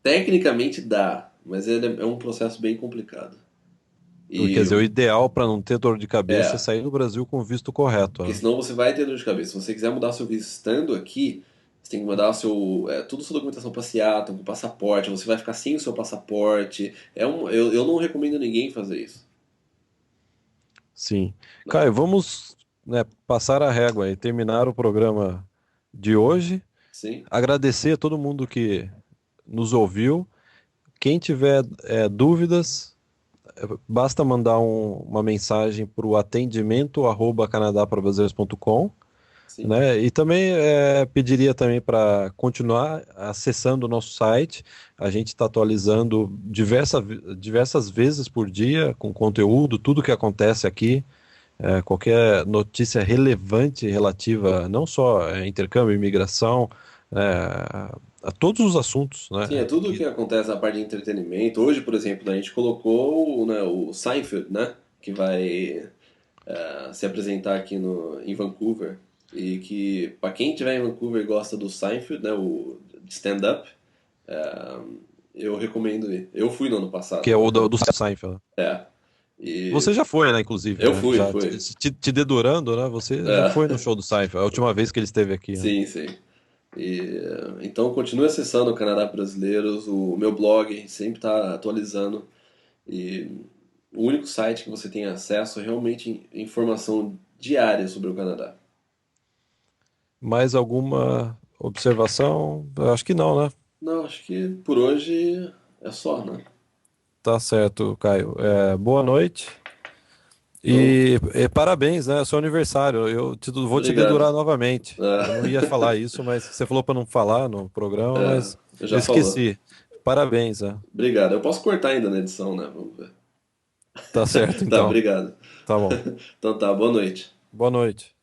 tecnicamente dá, mas é um processo bem complicado. Quer E dizer, o ideal para não ter dor de cabeça é é, sair do Brasil com o visto correto, Porque né? senão você vai ter dor de cabeça. Se você quiser mudar seu visto estando aqui, você tem que mandar tudo sua documentação para Seattle, com passaporte. Você vai ficar sem o seu passaporte. Eu não recomendo ninguém fazer isso, Sim. né? Caio, vamos, né, passar a régua e terminar o programa de hoje. Sim, Agradecer a todo mundo que nos ouviu. quem tiver dúvidas, basta mandar uma mensagem para o atendimento@canadaprobrasileiros.com, Sim. né? E também pediria também para continuar acessando o nosso site. A gente está atualizando diversas vezes por dia com conteúdo, tudo que acontece aqui, qualquer notícia relevante relativa não só a intercâmbio, imigração, a todos os assuntos, Sim, é né? tudo o que acontece na parte de entretenimento. Hoje, por exemplo, né, a gente colocou né, o Seinfeld, né? Que vai se apresentar aqui em Vancouver. E que, para quem estiver em Vancouver e gosta do Seinfeld, né? O stand-up, eu recomendo ir. Eu fui no ano Que passado, é o né? do Seinfeld. É. E Você já foi, né, inclusive, eu né? fui, Já fui. te dedurando, né? Você já foi no É. show do Seinfeld, a última vez que ele esteve aqui, né? Sim, sim. Então continue acessando o Canadá Brasileiros, o meu blog, a gente sempre está atualizando. E o único site que você tem acesso é realmente informação diária sobre o Canadá. Mais alguma observação? Eu acho que não, né? Não, acho que por hoje é só, né? Tá certo, Caio. Boa noite Então, e parabéns, né? É seu aniversário. Vou te obrigado. dedurar novamente. Eu não É, ia falar isso, mas você falou para não falar no programa, mas eu já falou. esqueci. Parabéns, né? Obrigado. Eu posso cortar ainda na edição, né? Vamos ver. Tá certo, Tá, então. obrigado. Tá bom. Então tá, boa noite. Boa noite.